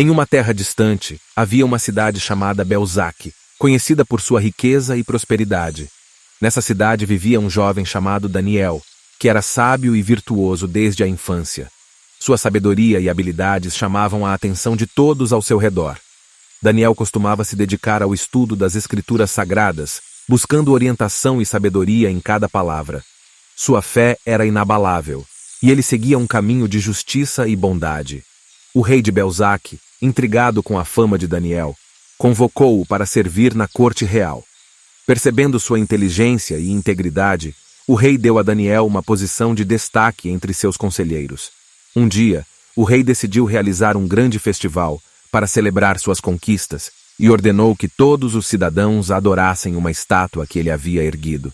Em uma terra distante, havia uma cidade chamada Belzaque, conhecida por sua riqueza e prosperidade. Nessa cidade vivia um jovem chamado Daniel, que era sábio e virtuoso desde a infância. Sua sabedoria e habilidades chamavam a atenção de todos ao seu redor. Daniel costumava se dedicar ao estudo das escrituras sagradas, buscando orientação e sabedoria em cada palavra. Sua fé era inabalável, e ele seguia um caminho de justiça e bondade. O rei de Belzaque, intrigado com a fama de Daniel, convocou-o para servir na corte real. Percebendo sua inteligência e integridade, o rei deu a Daniel uma posição de destaque entre seus conselheiros. Um dia, o rei decidiu realizar um grande festival para celebrar suas conquistas e ordenou que todos os cidadãos adorassem uma estátua que ele havia erguido.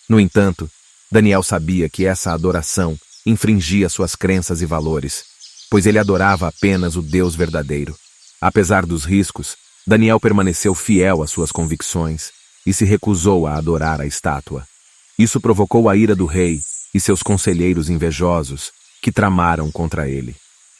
No entanto, Daniel sabia que essa adoração infringia suas crenças e valores, pois ele adorava apenas o Deus verdadeiro. Apesar dos riscos, Daniel permaneceu fiel às suas convicções e se recusou a adorar a estátua. Isso provocou a ira do rei e seus conselheiros invejosos, que tramaram contra ele.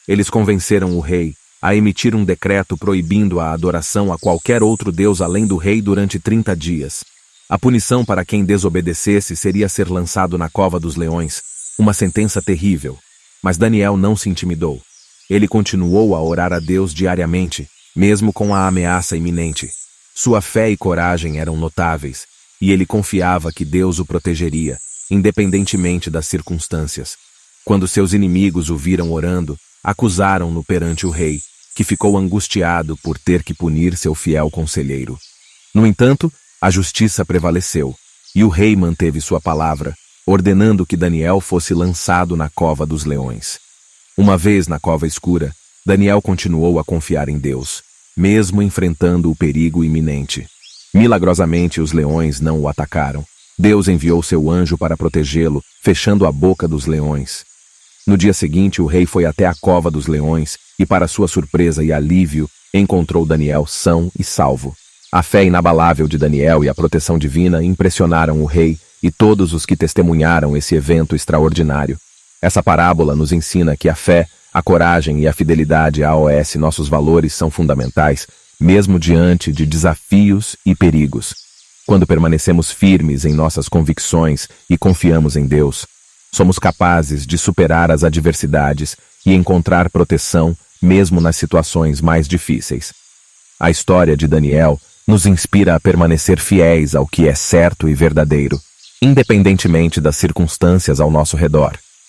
Eles convenceram o rei a emitir um decreto proibindo a adoração a qualquer outro deus além do rei durante 30 dias. A punição para quem desobedecesse seria ser lançado na cova dos leões, uma sentença terrível. Mas Daniel não se intimidou. Ele continuou a orar a Deus diariamente, mesmo com a ameaça iminente. Sua fé e coragem eram notáveis, e ele confiava que Deus o protegeria, independentemente das circunstâncias. Quando seus inimigos o viram orando, acusaram-no perante o rei, que ficou angustiado por ter que punir seu fiel conselheiro. No entanto, a justiça prevaleceu, e o rei manteve sua palavra, ordenando que Daniel fosse lançado na cova dos leões. Uma vez na cova escura, Daniel continuou a confiar em Deus, mesmo enfrentando o perigo iminente. Milagrosamente, os leões não o atacaram. Deus enviou seu anjo para protegê-lo, fechando a boca dos leões. No dia seguinte, o rei foi até a cova dos leões e, para sua surpresa e alívio, encontrou Daniel são e salvo. A fé inabalável de Daniel e a proteção divina impressionaram o rei e todos os que testemunharam esse evento extraordinário. Essa parábola nos ensina que a fé, a coragem e a fidelidade a nossos valores são fundamentais, mesmo diante de desafios e perigos. Quando permanecemos firmes em nossas convicções e confiamos em Deus, somos capazes de superar as adversidades e encontrar proteção mesmo nas situações mais difíceis. A história de Daniel nos inspira a permanecer fiéis ao que é certo e verdadeiro, independentemente das circunstâncias ao nosso redor.